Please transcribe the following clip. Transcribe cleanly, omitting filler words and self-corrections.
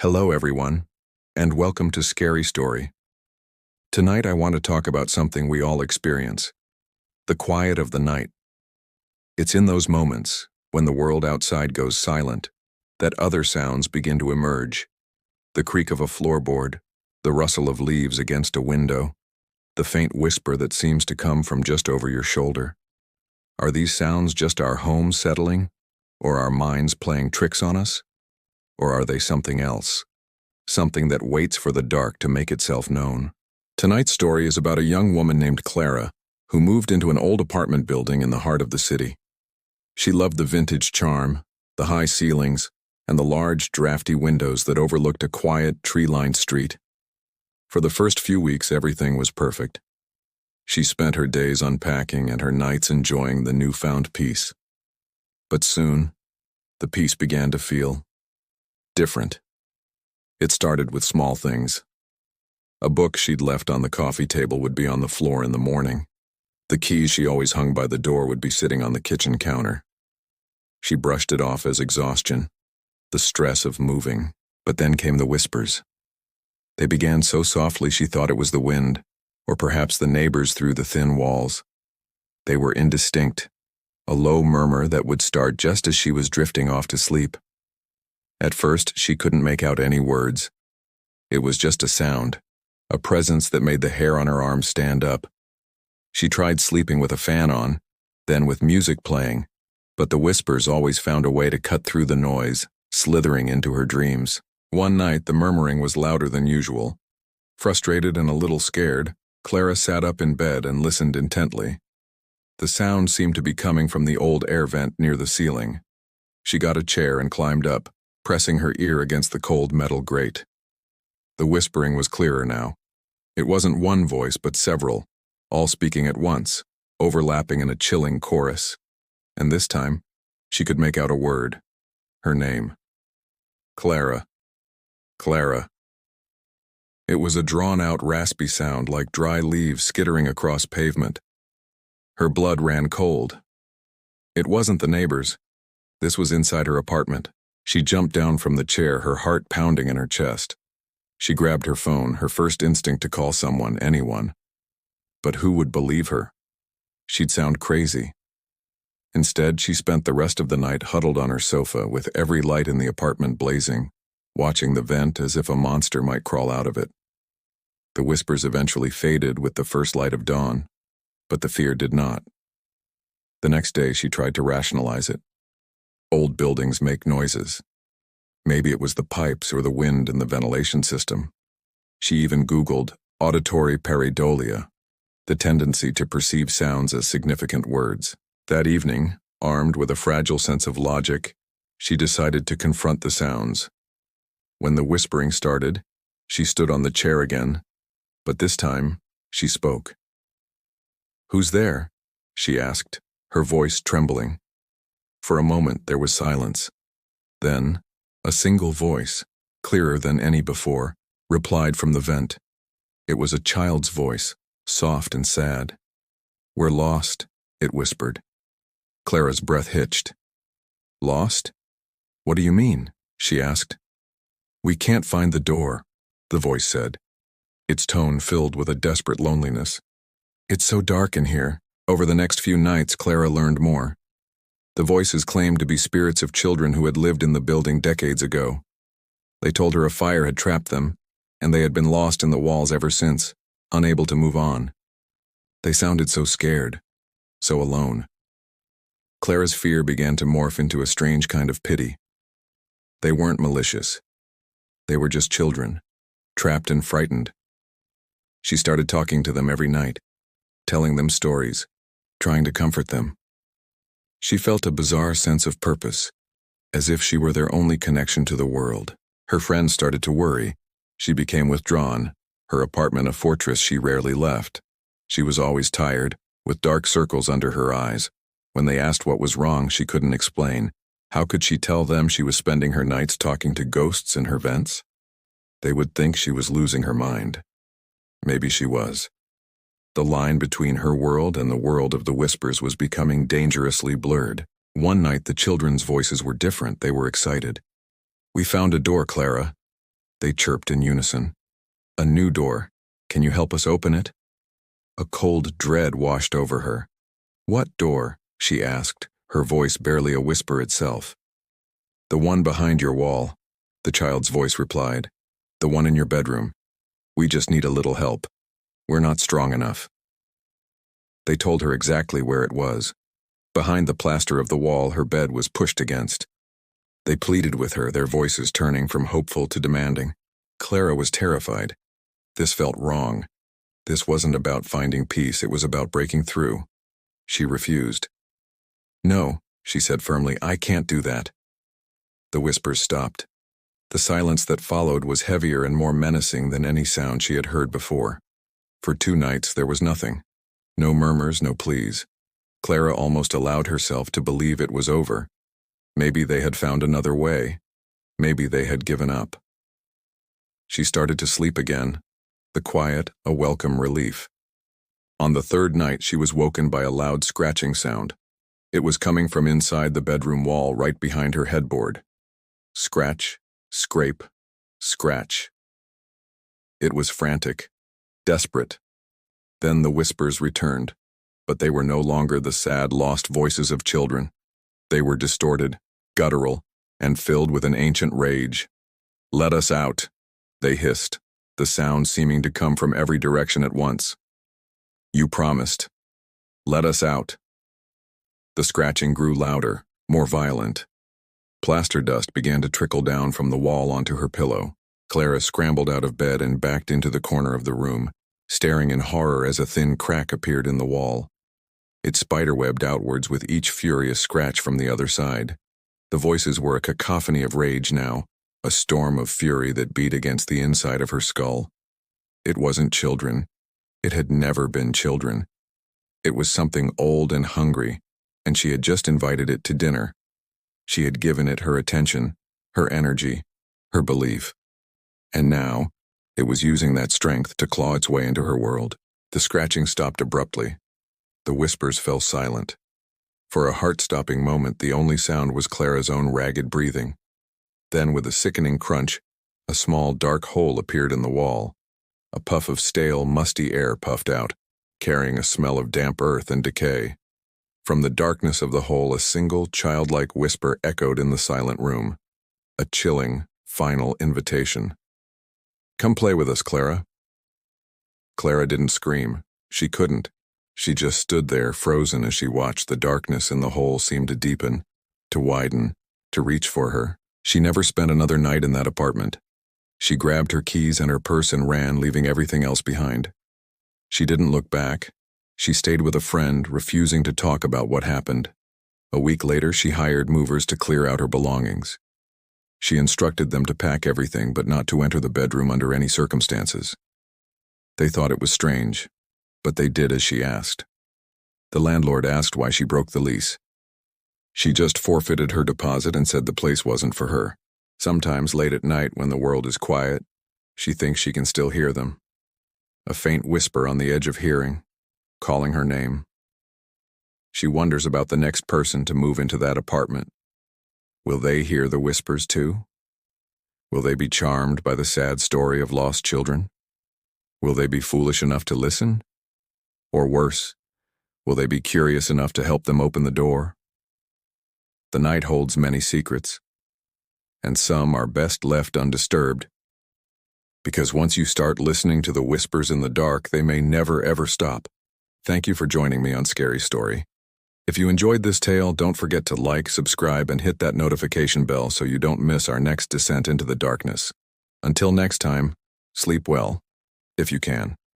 Hello everyone, and welcome to Scary Story. Tonight I want to talk about something we all experience, the quiet of the night. It's in those moments, when the world outside goes silent, that other sounds begin to emerge. The creak of a floorboard, the rustle of leaves against a window, the faint whisper that seems to come from just over your shoulder. Are these sounds just our home settling, or our minds playing tricks on us? Or are they something else? Something that waits for the dark to make itself known. Tonight's story is about a young woman named Clara, who moved into an old apartment building in the heart of the city. She loved the vintage charm, the high ceilings, and the large, drafty windows that overlooked a quiet, tree-lined street. For the first few weeks, everything was perfect. She spent her days unpacking and her nights enjoying the newfound peace. But soon, the peace began to feel different. It started with small things. A book she'd left on the coffee table would be on the floor in the morning. The keys she always hung by the door would be sitting on the kitchen counter. She brushed it off as exhaustion, the stress of moving. But then came the whispers. They began so softly she thought it was the wind, or perhaps the neighbors through the thin walls. They were indistinct, a low murmur that would start just as she was drifting off to sleep. At first, she couldn't make out any words. It was just a sound, a presence that made the hair on her arms stand up. She tried sleeping with a fan on, then with music playing, but the whispers always found a way to cut through the noise, slithering into her dreams. One night, the murmuring was louder than usual. Frustrated and a little scared, Clara sat up in bed and listened intently. The sound seemed to be coming from the old air vent near the ceiling. She got a chair and climbed up, pressing her ear against the cold metal grate. The whispering was clearer now. It wasn't one voice, but several, all speaking at once, overlapping in a chilling chorus. And this time, she could make out a word. Her name. Clara. Clara. It was a drawn-out, raspy sound like dry leaves skittering across pavement. Her blood ran cold. It wasn't the neighbors. This was inside her apartment. She jumped down from the chair, her heart pounding in her chest. She grabbed her phone, her first instinct to call someone, anyone. But who would believe her? She'd sound crazy. Instead, she spent the rest of the night huddled on her sofa with every light in the apartment blazing, watching the vent as if a monster might crawl out of it. The whispers eventually faded with the first light of dawn, but the fear did not. The next day, she tried to rationalize it. Old buildings make noises. Maybe it was the pipes or the wind in the ventilation system. She even Googled auditory pareidolia, the tendency to perceive sounds as significant words. That evening, armed with a fragile sense of logic, she decided to confront the sounds. When the whispering started, she stood on the chair again, but this time, she spoke. "Who's there?" she asked, her voice trembling. For a moment, there was silence. Then, a single voice, clearer than any before, replied from the vent. It was a child's voice, soft and sad. "We're lost," it whispered. Clara's breath hitched. "Lost? What do you mean?" she asked. "We can't find the door," the voice said, its tone filled with a desperate loneliness. "It's so dark in here." Over the next few nights, Clara learned more. The voices claimed to be spirits of children who had lived in the building decades ago. They told her a fire had trapped them, and they had been lost in the walls ever since, unable to move on. They sounded so scared, so alone. Clara's fear began to morph into a strange kind of pity. They weren't malicious. They were just children, trapped and frightened. She started talking to them every night, telling them stories, trying to comfort them. She felt a bizarre sense of purpose, as if she were their only connection to the world. Her friends started to worry. She became withdrawn, her apartment a fortress she rarely left. She was always tired, with dark circles under her eyes. When they asked what was wrong, she couldn't explain. How could she tell them she was spending her nights talking to ghosts in her vents? They would think she was losing her mind. Maybe she was. The line between her world and the world of the whispers was becoming dangerously blurred. One night the children's voices were different. They were excited. "We found a door, Clara. They chirped in unison. A new door. Can you help us open it? A cold dread washed over her. What door? She asked, her voice barely a whisper itself. The one behind your wall, the child's voice replied. The one in your bedroom. We just need a little help. We're not strong enough. They told her exactly where it was. Behind the plaster of the wall her bed was pushed against. They pleaded with her, their voices turning from hopeful to demanding. Clara was terrified. This felt wrong. This wasn't about finding peace, it was about breaking through. She refused. No, she said firmly, I can't do that. The whispers stopped. The silence that followed was heavier and more menacing than any sound she had heard before. For 2 nights there was nothing. No murmurs, no pleas. Clara almost allowed herself to believe it was over. Maybe they had found another way. Maybe they had given up. She started to sleep again. The quiet, a welcome relief. On the 3rd night she was woken by a loud scratching sound. It was coming from inside the bedroom wall right behind her headboard. Scratch, scrape, scratch. It was frantic, desperate. Then the whispers returned, but they were no longer the sad, lost voices of children. They were distorted, guttural, and filled with an ancient rage. Let us out, they hissed, the sound seeming to come from every direction at once. You promised. Let us out. The scratching grew louder, more violent. Plaster dust began to trickle down from the wall onto her pillow. Clara scrambled out of bed and backed into the corner of the room, staring in horror as a thin crack appeared in the wall. It spiderwebbed outwards with each furious scratch from the other side. The voices were a cacophony of rage now, a storm of fury that beat against the inside of her skull. It wasn't children. It had never been children. It was something old and hungry, and she had just invited it to dinner. She had given it her attention, her energy, her belief. And now, it was using that strength to claw its way into her world. The scratching stopped abruptly. The whispers fell silent. For a heart-stopping moment, the only sound was Clara's own ragged breathing. Then, with a sickening crunch, a small dark hole appeared in the wall. A puff of stale, musty air puffed out, carrying a smell of damp earth and decay. From the darkness of the hole, a single, childlike whisper echoed in the silent room. A chilling, final invitation. Come play with us, Clara. Clara didn't scream. She couldn't. She just stood there, frozen as she watched the darkness in the hole seem to deepen, to widen, to reach for her. She never spent another night in that apartment. She grabbed her keys and her purse and ran, leaving everything else behind. She didn't look back. She stayed with a friend, refusing to talk about what happened. A week later, she hired movers to clear out her belongings. She instructed them to pack everything but not to enter the bedroom under any circumstances. They thought it was strange, but they did as she asked. The landlord asked why she broke the lease. She just forfeited her deposit and said the place wasn't for her. Sometimes late at night when the world is quiet, she thinks she can still hear them. A faint whisper on the edge of hearing, calling her name. She wonders about the next person to move into that apartment. Will they hear the whispers too? Will they be charmed by the sad story of lost children? Will they be foolish enough to listen? Or worse, will they be curious enough to help them open the door? The night holds many secrets, and some are best left undisturbed. Because once you start listening to the whispers in the dark, they may never ever stop. Thank you for joining me on Scary Story. If you enjoyed this tale, don't forget to like, subscribe, and hit that notification bell so you don't miss our next descent into the darkness. Until next time, sleep well, if you can.